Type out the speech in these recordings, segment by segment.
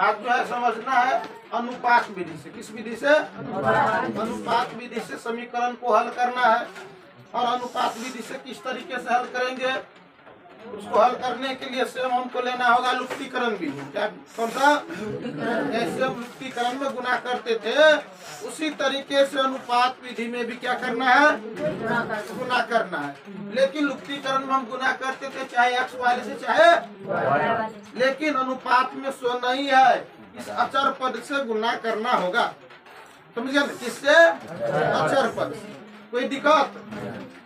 आज जो है समझना है अनुपात विधि से। किस विधि से? अनुपात विधि से समीकरण को हल करना है। और अनुपात विधि से किस तरीके से हल करेंगे, उसको हल करने के लिए स्वयं हमको लेना होगा लुप्तीकरण विधि। क्या? कौन सा? जैसे हम लुप्तीकरण में गुना करते थे उसी तरीके से अनुपात विधि में भी क्या करना है? गुना करना है। लेकिन लुप्तीकरण में हम गुना करते थे चाहे एक्स वाले से चाहे, लेकिन अनुपात में सो नहीं है, इस अचर पद से गुना करना होगा। समझिए? किससे? अचर पद से। कोई दिक्कत?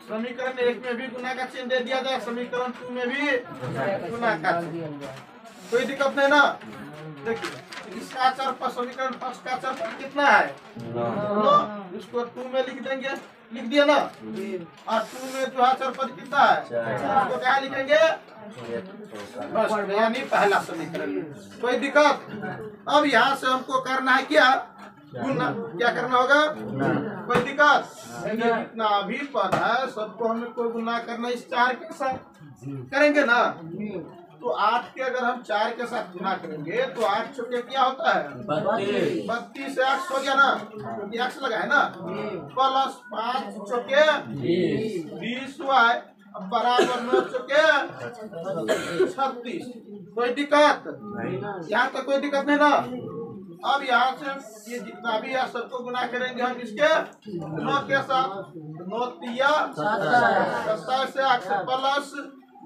समीकरण 1 में भी गुना का चिन्ह दे दिया जाए, समीकरण 2 में भी गुना का चिन्ह, कोई दिक्कत नहीं ना। देखिए इसका अचर पद, समीकरण 5 का अचर पद कितना है? 9। इसको 2 में लिख देंगे, लिख दिया ना। और 2 में जो अचर पद कितना है उसको क्या लिखेंगे? यानी पहला समीकरण। कोई दिक्कत? अब यहाँ से हमको करना है क्या? गुना। क्या करना होगा? कोई दिक्कत? जितना भी पद है सबको हमें को गुना करना, इस 4 के साथ करेंगे ना। तो 8 के अगर हम 4 के साथ गुना करेंगे तो 8 चौके क्या होता है? 32 से 8 हो गया ना, क्योंकि एक्स लगा है ना। प्लस 5 चौके 20 हुआ है, अब बराबर 9 चौके 36। कोई दिक्कत? यहाँ तक कोई दिक्कत नहीं ना। अब यहाँ से ये जितना भी है सबको गुना करेंगे हम इसके 9 के साथ। 9 तिया 27 से 8 प्लस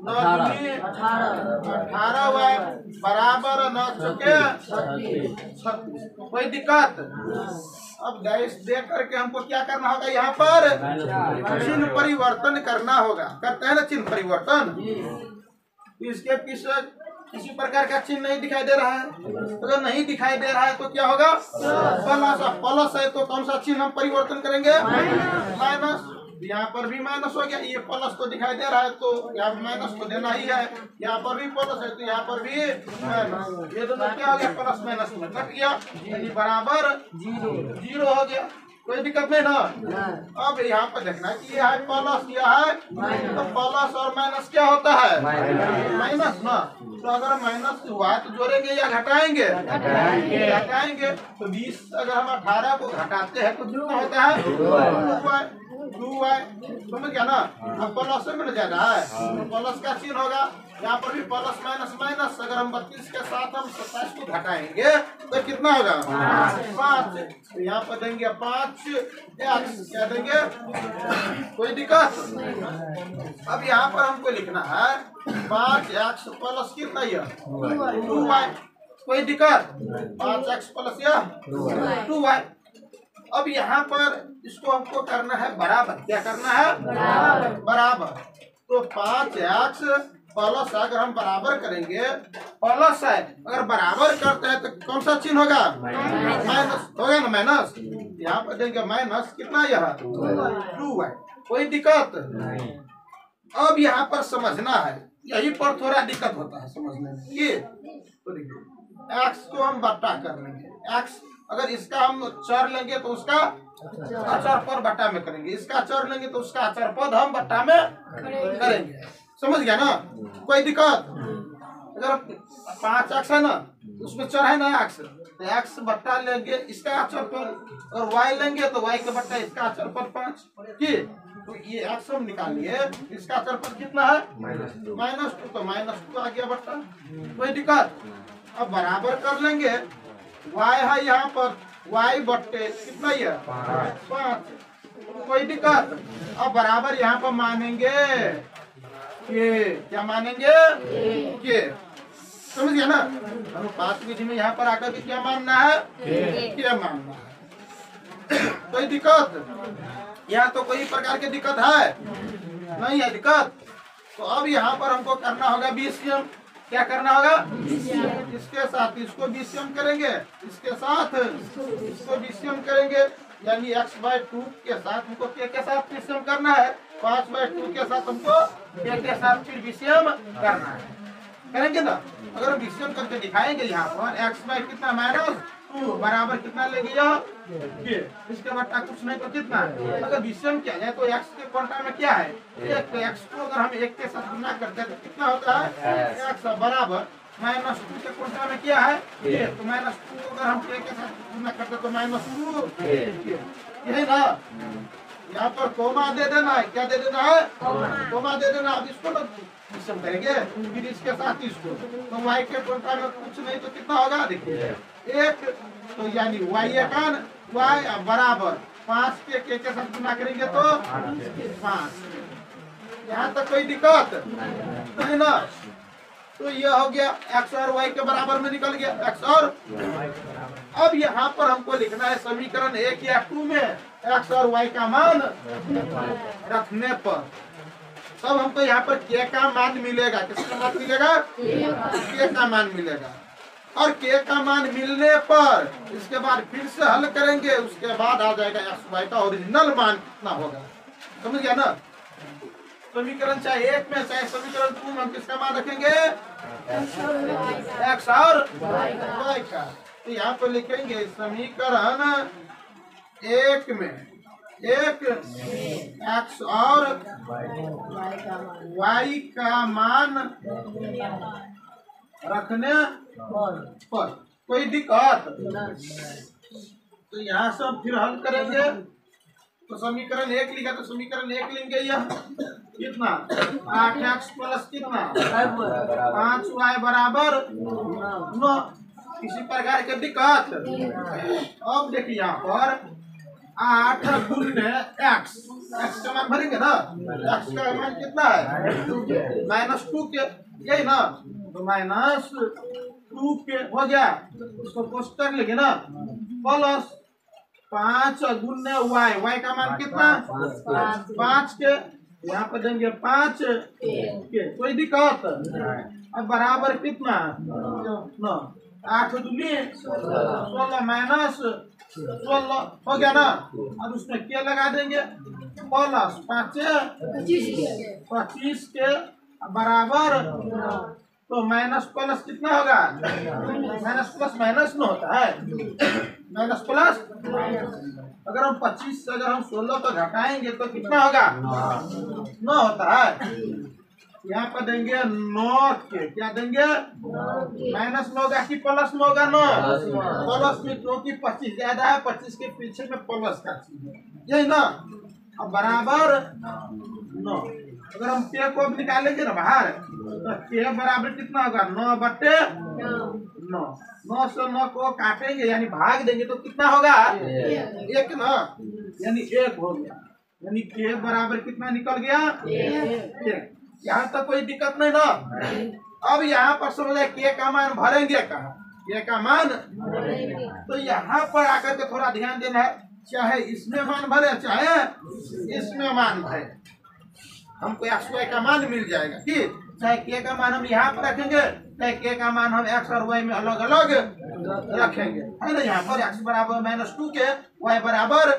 9 दूनी 18 हुआ बराबर 9 चौके 36। कोई दिक्कत? अब गैस दे करके हमको क्या करना होगा? यहाँ पर चिन्ह परिवर्तन करना होगा। करते हैं ना चिन्ह परिवर्तन। इसके पीछे किसी प्रकार का चिन्ह नहीं दिखाई दे रहा है। अगर नहीं दिखाई दे रहा है तो क्या होगा? प्लस। प्लस है तो कौन सा चिन्ह हम परिवर्तन करेंगे? माइनस। यहाँ पर भी माइनस हो गया, ये प्लस तो दिखाई दे रहा है तो यहाँ माइनस तो देना ही है। यहाँ पर भी प्लस है तो यहाँ पर भी माइनस। ये दोनों क्या हो गया? प्लस माइनस में कट गया, यानी बराबर 0 हो गया। कोई दिक्कत नहीं ना। अब यहाँ पर देखना कि यह है प्लस, यह है तो प्लस और माइनस क्या होता है? माइनस ना। तो अगर माइनस हुआ है तो जोड़ेंगे या घटाएंगे? घटाएंगे। तो 20 अगर हम 18 को घटाते हैं तो कितना होता है? 2 है। समझ गया ना। अब प्लस में मिल जाता है तो प्लस का चिन्ह होगा। यहाँ पर भी प्लस माइनस माइनस। अगर हम 32 के साथ हम 27 को घटाएंगे तो कितना होगा? 5। तो यहाँ पर देंगे 5 एक्स। क्या देंगे? कोई दिक्कत? अब यहाँ पर हमको लिखना है 5 एक्स प्लस कितना? 2y। कोई दिक्कत? 5 एक्स प्लस 2y। अब यहाँ पर इसको हमको करना है बराबर। क्या करना है? बराबर। तो 5 एक्स प्लस अगर हम बराबर करेंगे, प्लस है अगर बराबर करते हैं तो कौन सा चिन्ह होगा? माइनस होगा ना। माइनस यहाँ पर देंगे माइनस कितना? यह 2 है। कोई दिक्कत? अब यहाँ पर समझना है, यही पर थोड़ा दिक्कत होता है समझने में। ये एक्स को हम बट्टा कर लेंगे। एक्स अगर इसका हम चर लेंगे तो उसका अचर पद बट्टा में करेंगे, इसका चर लेंगे तो उसका अचर पद हम बट्टा में करेंगे। समझ गया ना। कोई दिक्कत? अगर 5 एक्स है ना उसमें चर है ना एक्स, तो एक्स बट्टा लेंगे इसका अचर पद, और वाई लेंगे तो वाई का बट्टा इसका अचर पद 5 की। तो ये एक्स हम निकाल लिए, इसका अचर पद कितना है? -2। तो -2 आ गया बट्टा। कोई दिक्कत? अब बराबर कर लेंगे, y है यहाँ पर y बट्टे कितना? ये 5। कोई दिक्कत? अब बराबर यहाँ पर मानेंगे के। क्या मानेंगे? के। समझ गया ना। अनुपात विधि में यहाँ पर आकर के क्या मानना है? के मानना है। कोई दिक्कत? यहाँ तो कोई प्रकार की दिक्कत है नहीं है दिक्कत। तो अब यहाँ पर हमको करना होगा बीसीएम। क्या करना होगा? इसके साथ इसको बीसीएम करेंगे, इसके साथ इसको बीसीएम करेंगे, यानी x/2 के साथ हमको के साथ बीसीएम करना है। 5/2 के साथ हमको के साथ फिर बीसीएम करना है। करेंगे ना। अगर बीसीएम करके दिखाएंगे यहाँ पर x/ कितना -2 बराबर कितना लेंगे के। इसके बाद कुछ नहीं तो कितना है। अगर बीसीएम किया जाए तो x के क्वांटा में क्या है? 1। तो x को अगर हम 1 के साथ गुना करते हैं तो कितना होता है? x बराबर -2 के कोष्ठक में क्या है के, तो -2 अगर हम के साथ गुना करते तो -2 के, यही ना। यहाँ पर कोमा दे देना है, क्या दे देना है कोमा दे देना। अब इसको तो विषम करेंगे, फिर इसके साथ इसको, तो y के कोष्ठक में कुछ नहीं तो कितना होगा देखिए 1, तो यानी y1 y बराबर 5 के साथ गुना करेंगे तो 5। यहाँ तक कोई दिक्कत नहीं ना। तो ये हो गया x और y के बराबर में निकल गया x और। अब यहाँ पर हमको लिखना है समीकरण 1 या 2 में x और y का मान रखने पर तब हमको यहाँ पर k का मान मिलेगा। किसका मान मिलेगा k का मान मिलेगा। और k का मान मिलने पर इसके बाद फिर से हल करेंगे, उसके बाद आ जाएगा x y का ओरिजिनल मान कितना होगा। समझ गया ना। समीकरण चाहे 1 में चाहे समीकरण 2 में हम किसका मान रखेंगे x और y का। तो यहाँ पर लिखेंगे समीकरण 1 में 1 x और y का मान रखने पर कोई दिक्कत। तो यहाँ से हम फिर हल करेंगे। तो समीकरण 1 लिखा तो समीकरण 1 लेंगे यह कितना 8x प्लस कितना 5y बराबर 9। किसी प्रकार के दिक्कत। अब देखिए यहाँ पर 8 गुने x का मान भरेंगे ना। x का मान कितना है -2 के, यही ना। तो -2 के हो गया, उसको कोष्टक लेंगे ना प्लस 5 गुने y का मान कितना 5 के, यहाँ पर देंगे 5 के, कोई दिक्कत। अब बराबर कितना 9 8 दूनी 16 माइनस 16 हो गया ना। अब उसमें क्या लगा देंगे प्लस 25 के बराबर। तो माइनस प्लस कितना होगा माइनस प्लस माइनस में होता है माइनस प्लस। अगर हम 25 से अगर हम 16 को घटाएंगे तो कितना होगा 9 होता है। यहाँ पर देंगे 9 के, क्या देंगे माइनस में होगा कि प्लस में होगा 9 प्लस में, क्योंकि 25 ज्यादा है 25 के पीछे में प्लस का यही ना। अब बराबर 9। अगर हम के को निकालेंगे ना बाहर तो के बराबर कितना होगा 9/9। 9 से 9 को काटेंगे यानी भाग देंगे तो कितना होगा 1 ना, यानी 1 हो गया। यानी के बराबर कितना निकल गया 1। यहाँ तक कोई दिक्कत नहीं ना। अब यहाँ पर समझे के का मान भरेंगे कहाँ, के का मान। तो यहाँ पर आकर के थोड़ा ध्यान देना है, चाहे इसमें मान भरे चाहे इसमें मान भरे, हमको x y का मान मिल जाएगा कि चाहे के का मान हम यहाँ पर रखेंगे चाहे के का मान हम x और y में अलग अलग रखेंगे, है ना। यहाँ पर x बराबर -2 के y बराबर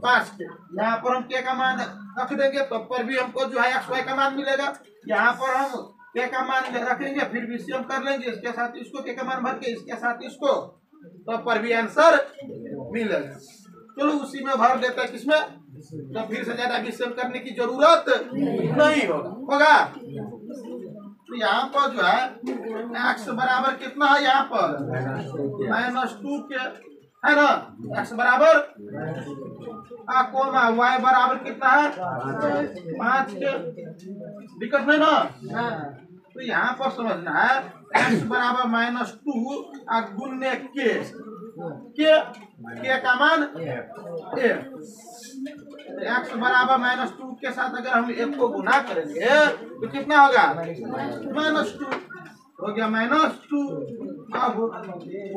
5 के, यहाँ पर हम के का मान रख देंगे तो पर भी हमको जो है x y का मान मिलेगा। यहाँ पर हम के का मान रखेंगे फिर भी सेम कर लेंगे, इसके साथ इसको के का मान भर के इसके साथ इसको, तो पर भी आंसर मिलेगा। चलो उसी में भर देते हैं किसमें, तो फिर से ज्यादा विषम करने की जरूरत नहीं होगा। तो यहाँ पर जो है x बराबर कितना है यहाँ पर -2 के, है ना। x बराबर कोमा y बराबर कितना है 5 के, दिक्कत नहीं ना। तो यहाँ पर समझना है x बराबर -2 गुने के का मान 1। x बराबर -2 के साथ अगर हम 1 को गुना करेंगे तो कितना होगा -2 हो गया -2। अब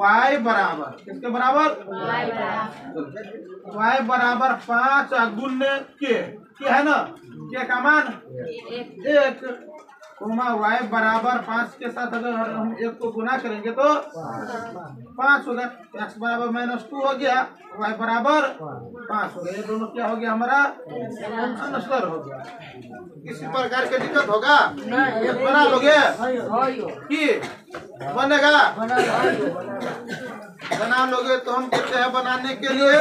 y बराबर किसके बराबर y बराबर 5 गुने के है ना, के का मान 1 कोमा y बराबर 5 के साथ अगर हम 1 को गुना करेंगे तो 5 होगा। x बराबर -2 हो गया, y बराबर 5 हो गया। ये दोनों क्या हो गया हमारा आंसर हो गया। किसी प्रकार की दिक्कत होगा बना लोगे कि बनेगा बना लोगे तो हम कहते हैं बनाने के लिए।